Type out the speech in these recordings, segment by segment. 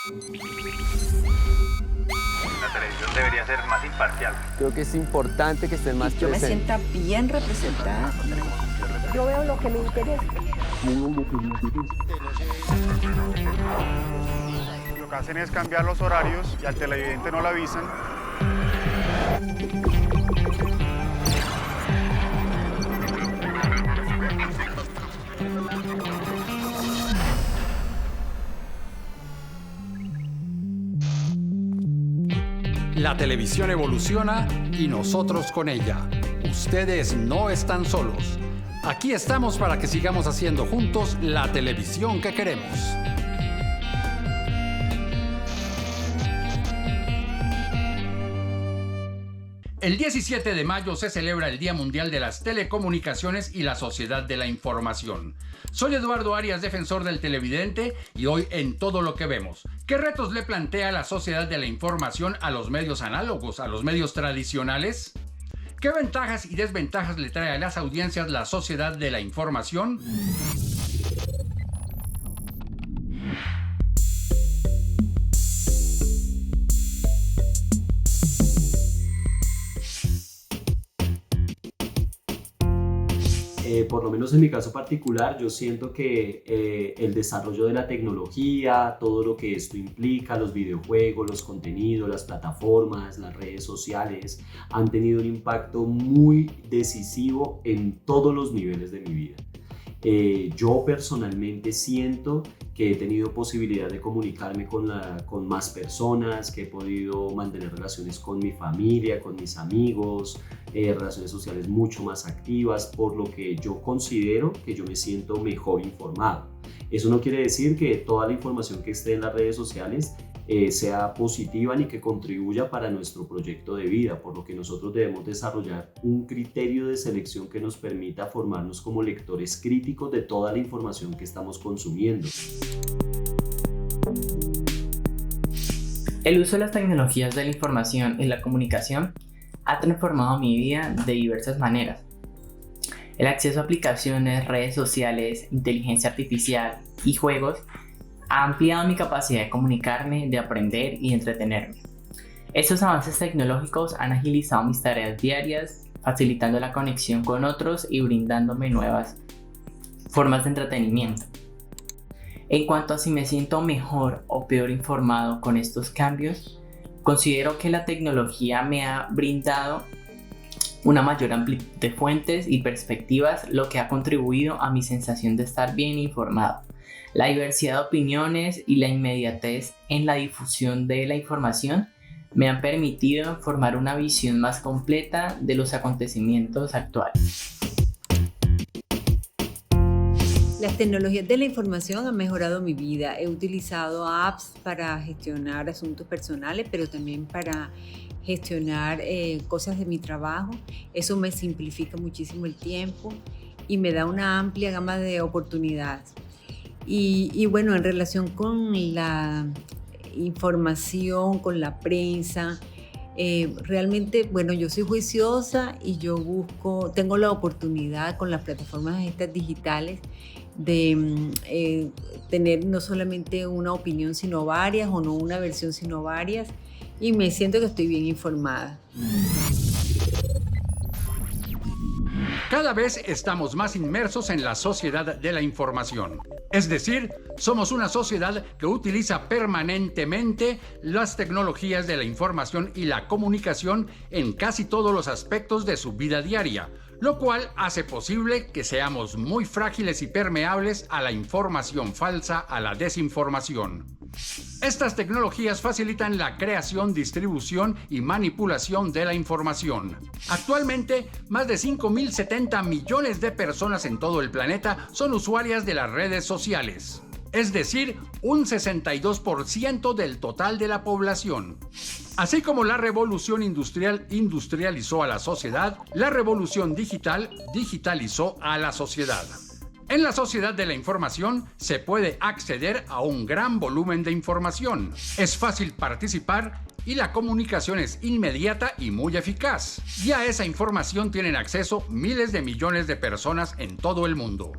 La televisión debería ser más imparcial. Creo que es importante que estén más Yo me presentes. sienta bien representada. Yo veo lo que me interesa. Lo que hacen es cambiar los horarios y al televidente no lo avisan. La televisión evoluciona y nosotros con ella. Ustedes no están solos. Aquí estamos para que sigamos haciendo juntos la televisión que queremos. El 17 de mayo se celebra el Día Mundial de las Telecomunicaciones y la Sociedad de la Información. Soy Eduardo Arias, defensor del televidente, y hoy en Todo lo que vemos, ¿qué retos le plantea la sociedad de la información a los medios análogos, a los medios tradicionales? ¿Qué ventajas y desventajas le trae a las audiencias la sociedad de la información? Por lo menos en mi caso particular, yo siento que el desarrollo de la tecnología, todo lo que esto implica, los videojuegos, los contenidos, las plataformas, las redes sociales, han tenido un impacto muy decisivo en todos los niveles de mi vida. Yo personalmente siento que he tenido posibilidad de comunicarme con más personas, que he podido mantener relaciones con mi familia, con mis amigos, relaciones sociales mucho más activas, por lo que yo considero que yo me siento mejor informado. Eso no quiere decir que toda la información que esté en las redes sociales sea positiva ni que contribuya para nuestro proyecto de vida, por lo que nosotros debemos desarrollar un criterio de selección que nos permita formarnos como lectores críticos de toda la información que estamos consumiendo. El uso de las tecnologías de la información y la comunicación ha transformado mi vida de diversas maneras. El acceso a aplicaciones, redes sociales, inteligencia artificial y juegos ha ampliado mi capacidad de comunicarme, de aprender y de entretenerme. Estos avances tecnológicos han agilizado mis tareas diarias, facilitando la conexión con otros y brindándome nuevas formas de entretenimiento. En cuanto a si me siento mejor o peor informado con estos cambios, considero que la tecnología me ha brindado una mayor amplitud de fuentes y perspectivas, lo que ha contribuido a mi sensación de estar bien informado. La diversidad de opiniones y la inmediatez en la difusión de la información me han permitido formar una visión más completa de los acontecimientos actuales. Las tecnologías de la información han mejorado mi vida. He utilizado apps para gestionar asuntos personales, pero también para gestionar cosas de mi trabajo. Eso me simplifica muchísimo el tiempo y me da una amplia gama de oportunidades. Y bueno, en relación con la información, con la prensa, realmente, bueno, yo soy juiciosa y yo tengo la oportunidad con las plataformas estas digitales de tener no solamente una opinión, sino varias, o no una versión, sino varias, y me siento que estoy bien informada. Cada vez estamos más inmersos en la sociedad de la información. Es decir, somos una sociedad que utiliza permanentemente las tecnologías de la información y la comunicación en casi todos los aspectos de su vida diaria, lo cual hace posible que seamos muy frágiles y permeables a la información falsa, a la desinformación. Estas tecnologías facilitan la creación, distribución y manipulación de la información. Actualmente, más de 5.070 millones de personas en todo el planeta son usuarias de las redes sociales, es decir, un 62% del total de la población. Así como la revolución industrial industrializó a la sociedad, la revolución digital digitalizó a la sociedad. En la sociedad de la información se puede acceder a un gran volumen de información. Es fácil participar y la comunicación es inmediata y muy eficaz. Y a esa información tienen acceso miles de millones de personas en todo el mundo.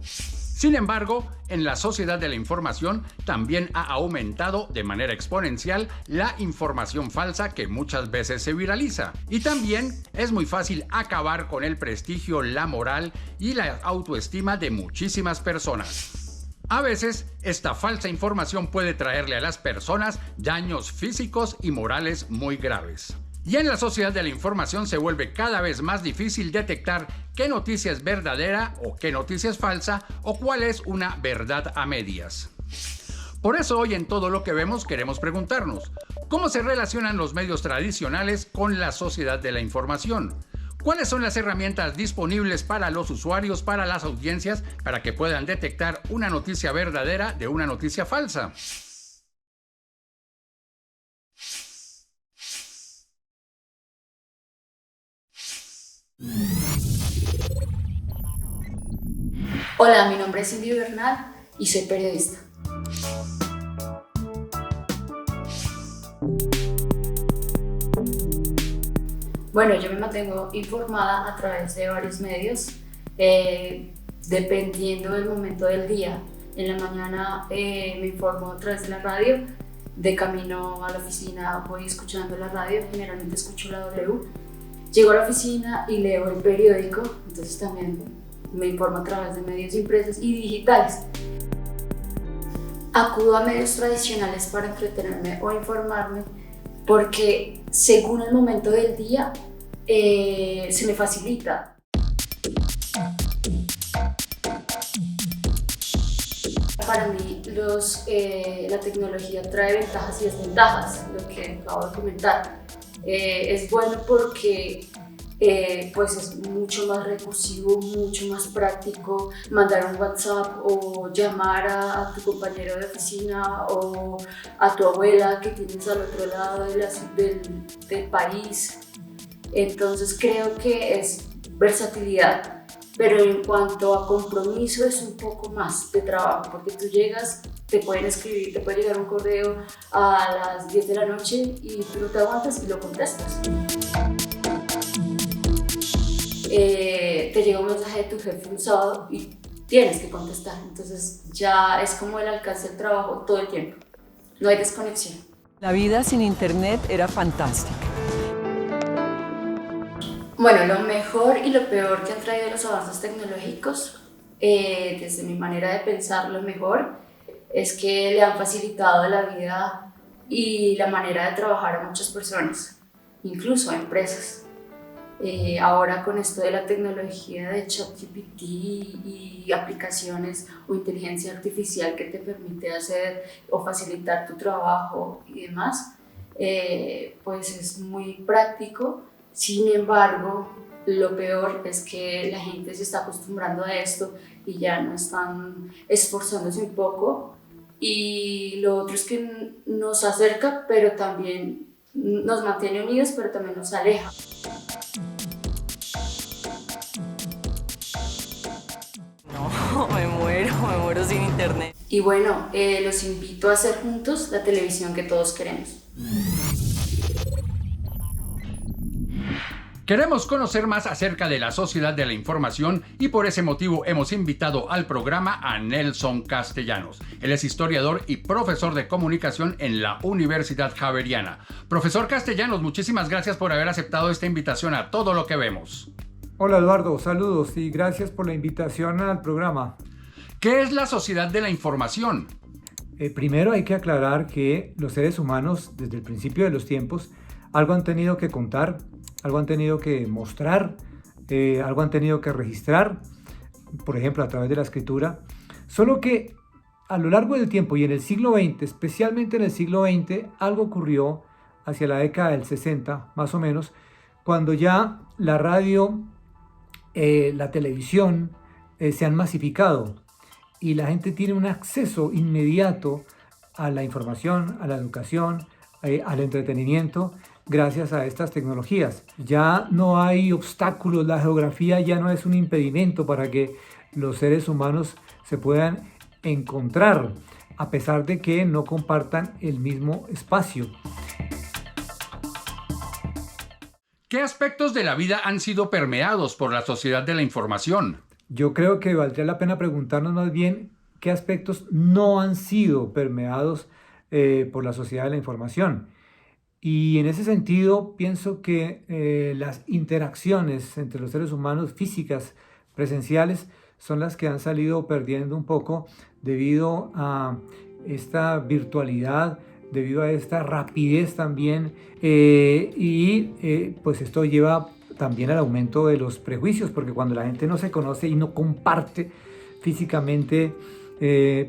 Sin embargo, en la sociedad de la información también ha aumentado de manera exponencial la información falsa que muchas veces se viraliza. Y también es muy fácil acabar con el prestigio, la moral y la autoestima de muchísimas personas. A veces, esta falsa información puede traerle a las personas daños físicos y morales muy graves. Y en la sociedad de la información se vuelve cada vez más difícil detectar qué noticia es verdadera o qué noticia es falsa o cuál es una verdad a medias. Por eso hoy en Todo lo que vemos queremos preguntarnos, ¿cómo se relacionan los medios tradicionales con la sociedad de la información? ¿Cuáles son las herramientas disponibles para los usuarios, para las audiencias, para que puedan detectar una noticia verdadera de una noticia falsa? Hola, mi nombre es Cindy Bernal y soy periodista. Bueno, yo me mantengo informada a través de varios medios, dependiendo del momento del día. En la mañana me informo a través de la radio, de camino a la oficina voy escuchando la radio, generalmente escucho la W. Llego a la oficina y leo el periódico, entonces también me informo a través de medios impresos y digitales. Acudo a medios tradicionales para entretenerme o informarme porque según el momento del día se me facilita. Para mí la tecnología trae ventajas y desventajas, lo que acabo de comentar. Es bueno porque pues es mucho más recursivo, mucho más práctico mandar un WhatsApp o llamar a tu compañero de oficina o a tu abuela que tienes al otro lado del país. Entonces creo que es versatilidad, pero en cuanto a compromiso es un poco más de trabajo, porque tú llegas, te pueden escribir, te puede llegar un correo a las 10 de la noche y tú no te aguantas y lo contestas. Te llega un mensaje de tu jefe un sábado y tienes que contestar, entonces ya es como el alcance del trabajo todo el tiempo, no hay desconexión. La vida sin internet era fantástica. Bueno, lo mejor y lo peor que han traído los avances tecnológicos, desde mi manera de pensar, lo mejor es que le han facilitado la vida y la manera de trabajar a muchas personas, incluso a empresas. Ahora con esto de la tecnología de ChatGPT y aplicaciones o inteligencia artificial que te permite hacer o facilitar tu trabajo y demás, pues es muy práctico. Sin embargo, lo peor es que la gente se está acostumbrando a esto y ya no están esforzándose un poco. Y lo otro es que nos acerca, pero también nos mantiene unidos, pero también nos aleja. No, me muero sin internet. Y bueno, los invito a hacer juntos la televisión que todos queremos. Queremos conocer más acerca de la sociedad de la información y por ese motivo hemos invitado al programa a Nelson Castellanos. Él es historiador y profesor de comunicación en la Universidad Javeriana. Profesor Castellanos, muchísimas gracias por haber aceptado esta invitación a Todo lo que vemos. Hola Eduardo, saludos y gracias por la invitación al programa. ¿Qué es la sociedad de la información? Primero hay que aclarar que los seres humanos desde el principio de los tiempos algo han tenido que contar, algo han tenido que mostrar, algo han tenido que registrar, por ejemplo a través de la escritura, solo que a lo largo del tiempo y en el siglo XX, especialmente en el siglo XX, algo ocurrió hacia la década del 60 más o menos, cuando ya la radio, la televisión se han masificado y la gente tiene un acceso inmediato a la información, a la educación, al entretenimiento, gracias a estas tecnologías. Ya no hay obstáculos, la geografía ya no es un impedimento para que los seres humanos se puedan encontrar, a pesar de que no compartan el mismo espacio. ¿Qué aspectos de la vida han sido permeados por la sociedad de la información? Yo creo que valdría la pena preguntarnos más bien qué aspectos no han sido permeados por la sociedad de la información. Y en ese sentido pienso que las interacciones entre los seres humanos físicas, presenciales, son las que han salido perdiendo un poco debido a esta virtualidad, debido a esta rapidez también, pues esto lleva también al aumento de los prejuicios, porque cuando la gente no se conoce y no comparte físicamente,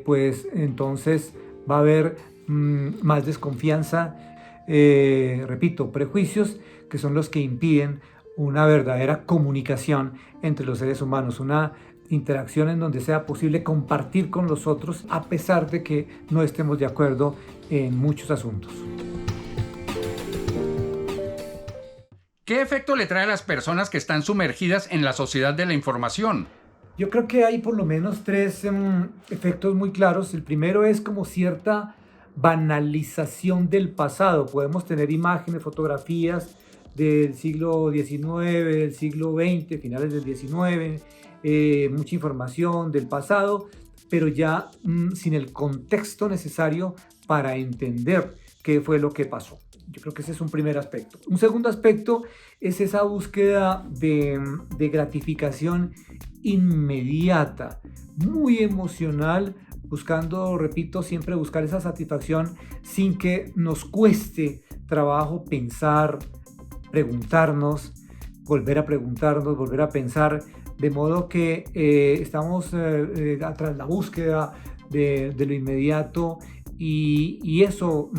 pues entonces va a haber más desconfianza, repito, prejuicios que son los que impiden una verdadera comunicación entre los seres humanos, una interacción en donde sea posible compartir con los otros a pesar de que no estemos de acuerdo en muchos asuntos. ¿Qué efecto le trae a las personas que están sumergidas en la sociedad de la información? Yo creo que hay por lo menos tres efectos muy claros. El primero es como cierta banalización del pasado. Podemos tener imágenes, fotografías del siglo XIX, del siglo XX, finales del XIX, mucha información del pasado, pero ya sin el contexto necesario para entender qué fue lo que pasó. Yo creo que ese es un primer aspecto. Un segundo aspecto es esa búsqueda de gratificación inmediata, muy emocional, buscando, repito, siempre buscar esa satisfacción sin que nos cueste trabajo pensar, preguntarnos, volver a preguntarnos, volver a pensar, de modo que estamos tras la búsqueda de lo inmediato y eso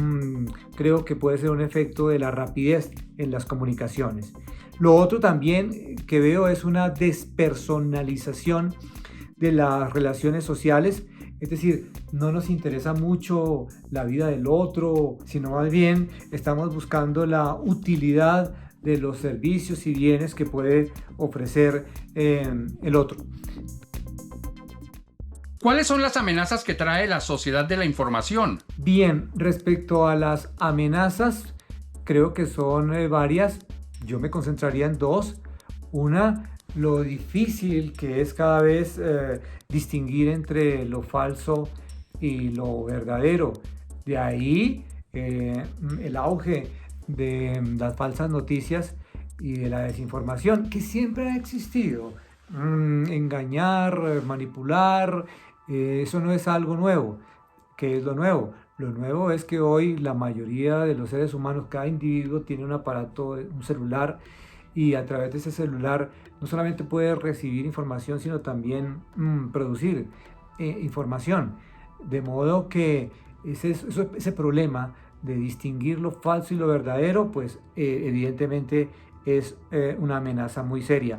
creo que puede ser un efecto de la rapidez en las comunicaciones. Lo otro también que veo es una despersonalización de las relaciones sociales, es decir, no nos interesa mucho la vida del otro, sino más bien estamos buscando la utilidad de los servicios y bienes que puede ofrecer el otro. ¿Cuáles son las amenazas que trae la sociedad de la información? Bien, respecto a las amenazas, creo que son varias. Yo me concentraría en dos. Una, lo difícil que es cada vez distinguir entre lo falso y lo verdadero. De ahí el auge de las falsas noticias y de la desinformación, que siempre ha existido. Engañar, manipular, eso no es algo nuevo. ¿Qué es lo nuevo? Lo nuevo es que hoy la mayoría de los seres humanos, cada individuo tiene un aparato, un celular, y a través de ese celular no solamente puede recibir información, sino también producir información. De modo que ese problema de distinguir lo falso y lo verdadero, pues evidentemente es una amenaza muy seria.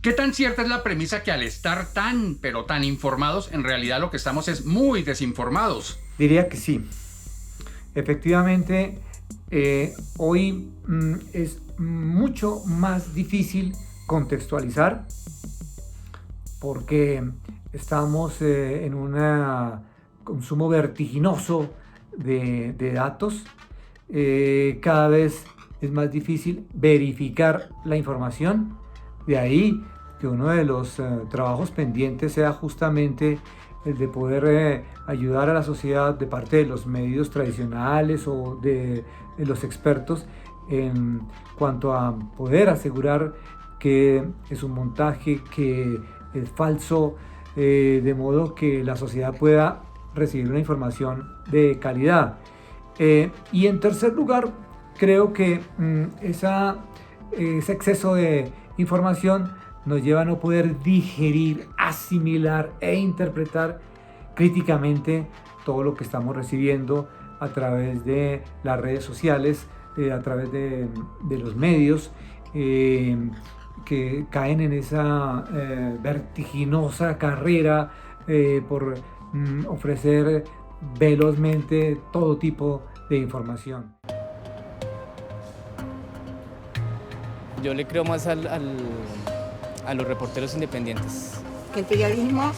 ¿Qué tan cierta es la premisa que al estar tan, pero tan informados, en realidad lo que estamos es muy desinformados? Diría que sí. Efectivamente, hoy es mucho más difícil contextualizar porque estamos en un consumo vertiginoso de datos. Cada vez es más difícil verificar la información. De ahí que uno de los trabajos pendientes sea justamente el de poder ayudar a la sociedad de parte de los medios tradicionales o de los expertos en cuanto a poder asegurar que es un montaje, que es falso, de modo que la sociedad pueda recibir una información de calidad. Y en tercer lugar, creo que ese exceso de información nos lleva a no poder digerir, asimilar e interpretar críticamente todo lo que estamos recibiendo a través de las redes sociales, a través de los medios que caen en esa vertiginosa carrera por ofrecer velozmente todo tipo de información. Yo le creo más a los reporteros independientes. Que el periodismo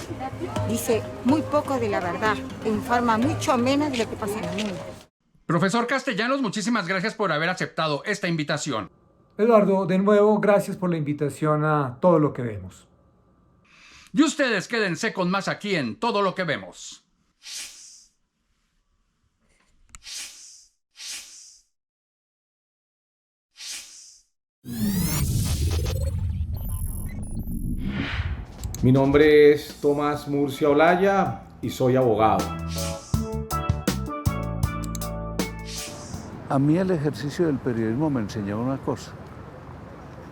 dice muy poco de la verdad, informa mucho menos de lo que pasa en el mundo. Profesor Castellanos, muchísimas gracias por haber aceptado esta invitación. Eduardo, de nuevo, gracias por la invitación a Todo lo que vemos. Y ustedes quédense con más aquí en Todo lo que vemos. Mi nombre es Tomás Murcia Olaya y soy abogado. A mí el ejercicio del periodismo me enseñó una cosa,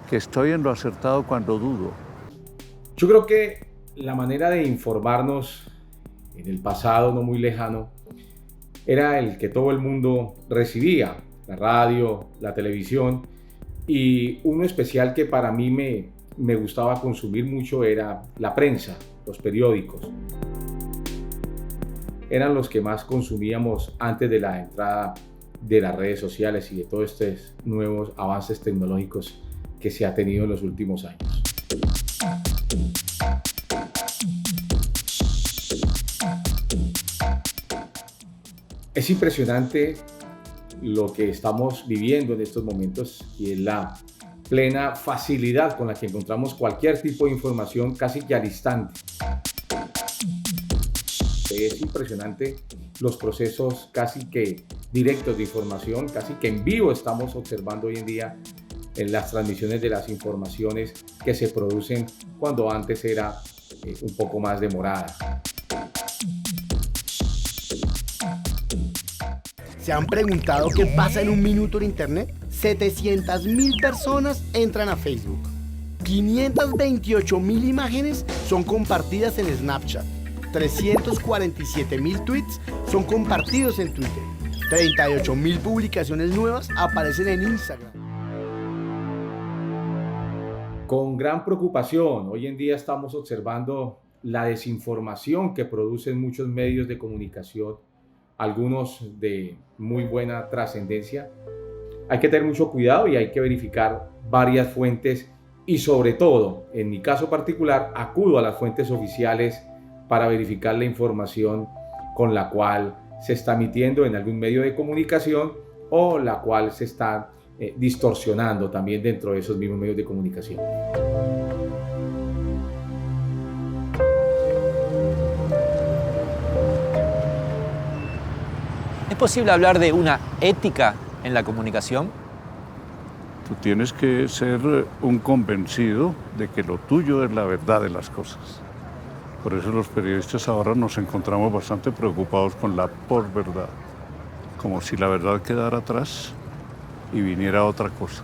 que estoy en lo acertado cuando dudo. Yo creo que la manera de informarnos en el pasado no muy lejano era el que todo el mundo recibía, la radio, la televisión, y uno especial que para mí me gustaba consumir mucho era la prensa, los periódicos. Eran los que más consumíamos antes de la entrada de las redes sociales y de todos estos nuevos avances tecnológicos que se ha tenido en los últimos años. Es impresionante lo que estamos viviendo en estos momentos y es la plena facilidad con la que encontramos cualquier tipo de información casi que al instante. Es impresionante los procesos casi que directos de información, casi que en vivo estamos observando hoy en día en las transmisiones de las informaciones que se producen cuando antes era un poco más demorada. ¿Se han preguntado qué pasa en un minuto en Internet? 700.000 personas entran a Facebook. 528.000 imágenes son compartidas en Snapchat. 347.000 tweets son compartidos en Twitter. 38.000 publicaciones nuevas aparecen en Instagram. Con gran preocupación, hoy en día estamos observando la desinformación que producen muchos medios de comunicación, algunos de muy buena trascendencia. Hay que tener mucho cuidado y hay que verificar varias fuentes y sobre todo, en mi caso particular, acudo a las fuentes oficiales para verificar la información con la cual se está emitiendo en algún medio de comunicación o la cual se está distorsionando también dentro de esos mismos medios de comunicación. ¿Es posible hablar de una ética en la comunicación? Tú tienes que ser un convencido de que lo tuyo es la verdad de las cosas. Por eso los periodistas ahora nos encontramos bastante preocupados con la posverdad, como si la verdad quedara atrás y viniera otra cosa.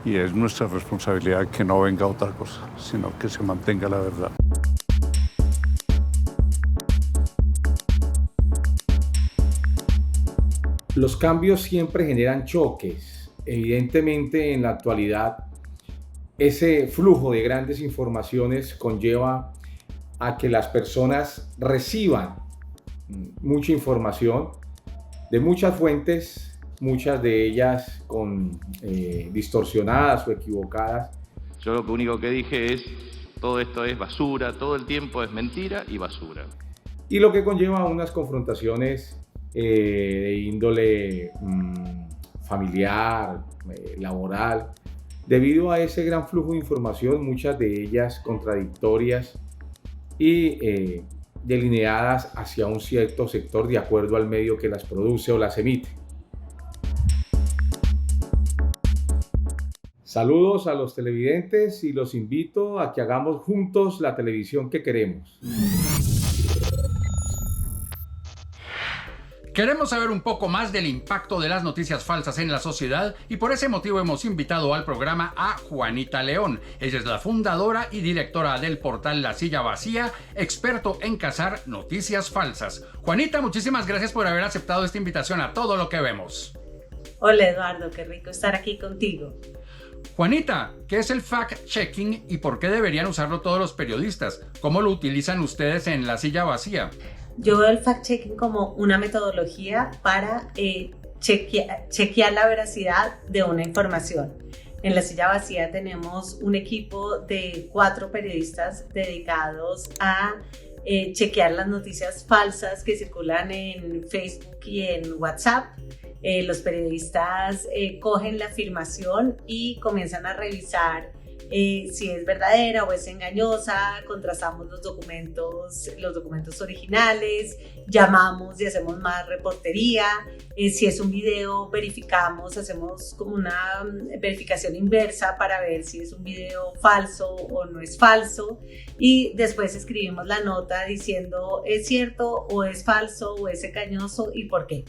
Y es nuestra responsabilidad que no venga otra cosa, sino que se mantenga la verdad. Los cambios siempre generan choques. Evidentemente, en la actualidad, ese flujo de grandes informaciones conlleva a que las personas reciban mucha información de muchas fuentes, muchas de ellas distorsionadas o equivocadas. Yo lo único que dije es, todo esto es basura, todo el tiempo es mentira y basura. Y lo que conlleva unas confrontaciones de índole familiar, laboral, debido a ese gran flujo de información, muchas de ellas contradictorias y delineadas hacia un cierto sector de acuerdo al medio que las produce o las emite. Saludos a los televidentes y los invito a que hagamos juntos la televisión que queremos. Queremos saber un poco más del impacto de las noticias falsas en la sociedad y por ese motivo hemos invitado al programa a Juanita León. Ella es la fundadora y directora del portal La Silla Vacía, experto en cazar noticias falsas. Juanita, muchísimas gracias por haber aceptado esta invitación a Todo lo que vemos. Hola Eduardo, qué rico estar aquí contigo. Juanita, ¿qué es el fact-checking y por qué deberían usarlo todos los periodistas? ¿Cómo lo utilizan ustedes en La Silla Vacía? Yo veo el fact-checking como una metodología para chequear la veracidad de una información. En La Silla Vacía tenemos un equipo de 4 periodistas dedicados a chequear las noticias falsas que circulan en Facebook y en WhatsApp. Los periodistas cogen la afirmación y comienzan a revisar si es verdadera o es engañosa, contrastamos los documentos originales, llamamos y hacemos más reportería, si es un video verificamos, hacemos como una verificación inversa para ver si es un video falso o no es falso, y después escribimos la nota diciendo es cierto o es falso o es engañoso y por qué.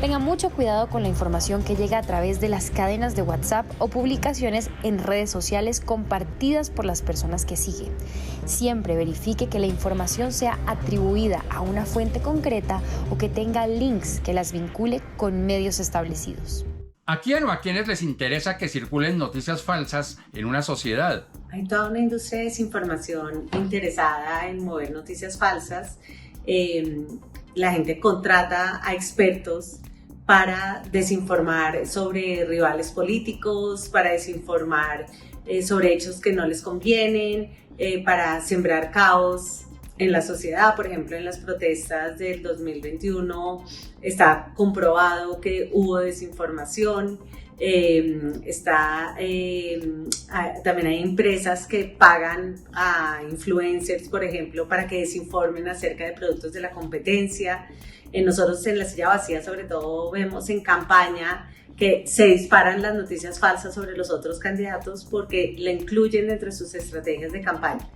Tenga mucho cuidado con la información que llega a través de las cadenas de WhatsApp o publicaciones en redes sociales compartidas por las personas que sigue. Siempre verifique que la información sea atribuida a una fuente concreta o que tenga links que las vincule con medios establecidos. ¿A quién o a quiénes les interesa que circulen noticias falsas en una sociedad? Hay toda una industria de desinformación interesada en mover noticias falsas. La gente contrata a expertos para desinformar sobre rivales políticos, para desinformar sobre hechos que no les convienen, para sembrar caos en la sociedad. Por ejemplo, en las protestas del 2021 está comprobado que hubo desinformación. También hay empresas que pagan a influencers, por ejemplo, para que desinformen acerca de productos de la competencia. Nosotros en La Silla Vacía sobre todo vemos en campaña que se disparan las noticias falsas sobre los otros candidatos porque la incluyen entre sus estrategias de campaña.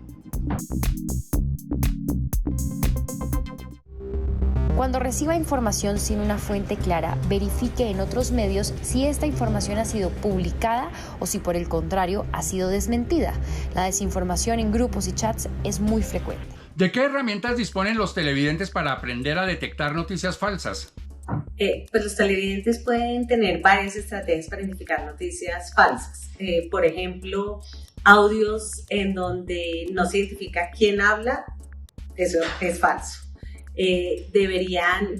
Cuando reciba información sin una fuente clara, verifique en otros medios si esta información ha sido publicada o si por el contrario ha sido desmentida. La desinformación en grupos y chats es muy frecuente. ¿De qué herramientas disponen los televidentes para aprender a detectar noticias falsas? Pues los televidentes pueden tener varias estrategias para identificar noticias falsas. Por ejemplo, audios en donde no se identifica quién habla, eso es falso. Deberían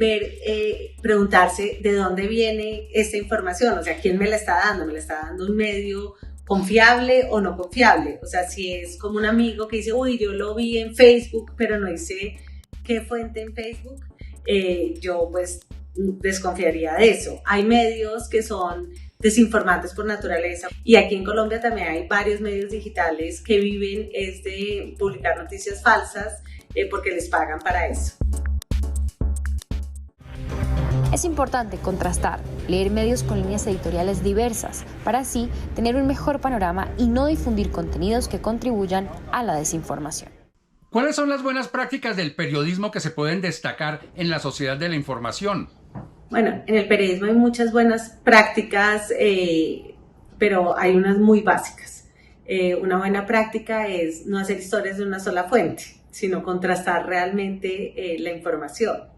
preguntarse de dónde viene esta información, o sea, ¿quién me la está dando? ¿Me la está dando un medio confiable o no confiable? O sea, si es como un amigo que dice, uy, yo lo vi en Facebook, pero no dice qué fuente en Facebook, yo pues desconfiaría de eso. Hay medios que son desinformantes por naturaleza y aquí en Colombia también hay varios medios digitales que viven de publicar noticias falsas porque les pagan para eso. Es importante contrastar, leer medios con líneas editoriales diversas, para así tener un mejor panorama y no difundir contenidos que contribuyan a la desinformación. ¿Cuáles son las buenas prácticas del periodismo que se pueden destacar en la sociedad de la información? Bueno, en el periodismo hay muchas buenas prácticas, pero hay unas muy básicas. Una buena práctica es no hacer historias de una sola fuente, sino contrastar realmente la información.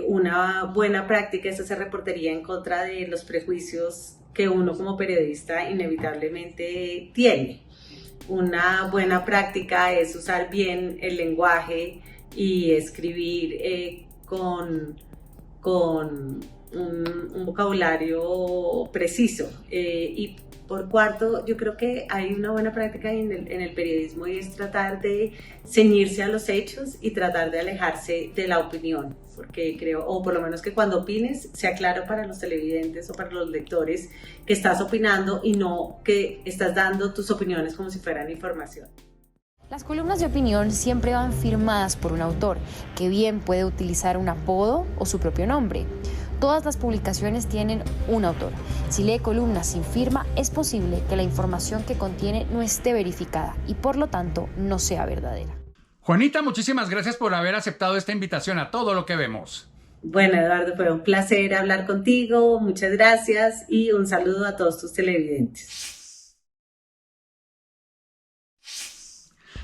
Una buena práctica es hacer reportería en contra de los prejuicios que uno como periodista inevitablemente tiene. Una buena práctica es usar bien el lenguaje y escribir con un vocabulario preciso. Y por cuarto, yo creo que hay una buena práctica en el periodismo y es tratar de ceñirse a los hechos y tratar de alejarse de la opinión, porque creo, o por lo menos que cuando opines sea claro para los televidentes o para los lectores que estás opinando y no que estás dando tus opiniones como si fueran información. Las columnas de opinión siempre van firmadas por un autor, que bien puede utilizar un apodo o su propio nombre. Todas las publicaciones tienen un autor. Si lee columnas sin firma, es posible que la información que contiene no esté verificada y por lo tanto no sea verdadera. Juanita, muchísimas gracias por haber aceptado esta invitación a Todo lo que Vemos. Bueno, Eduardo, fue un placer hablar contigo, muchas gracias y un saludo a todos tus televidentes.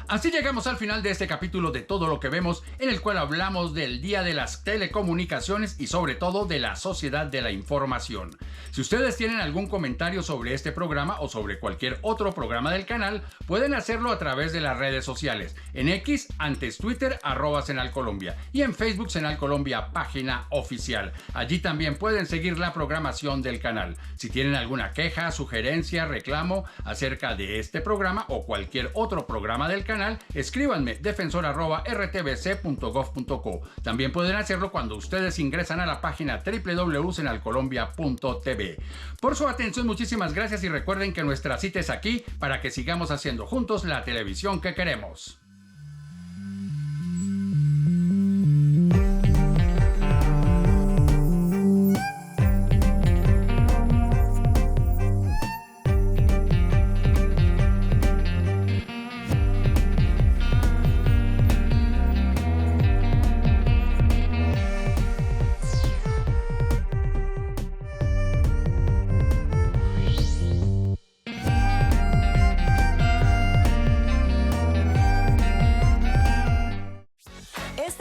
Así llegamos al final de este capítulo de Todo lo que Vemos, en el cual hablamos del Día de las Telecomunicaciones y sobre todo de la sociedad de la información. Si ustedes tienen algún comentario sobre este programa o sobre cualquier otro programa del canal, pueden hacerlo a través de las redes sociales. En X, antes Twitter, @SenalColombia, y en Facebook Senal Colombia, página oficial. Allí también pueden seguir la programación del canal. Si tienen alguna queja, sugerencia, reclamo acerca de este programa o cualquier otro programa del canal, canal, escríbanme defensor@rtbc.gov.co. También pueden hacerlo cuando ustedes ingresan a la página www.senalcolombia.tv. Por su atención, muchísimas gracias y recuerden que nuestra cita es aquí para que sigamos haciendo juntos la televisión que queremos.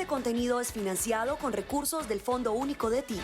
Este contenido es financiado con recursos del Fondo Único de TIC.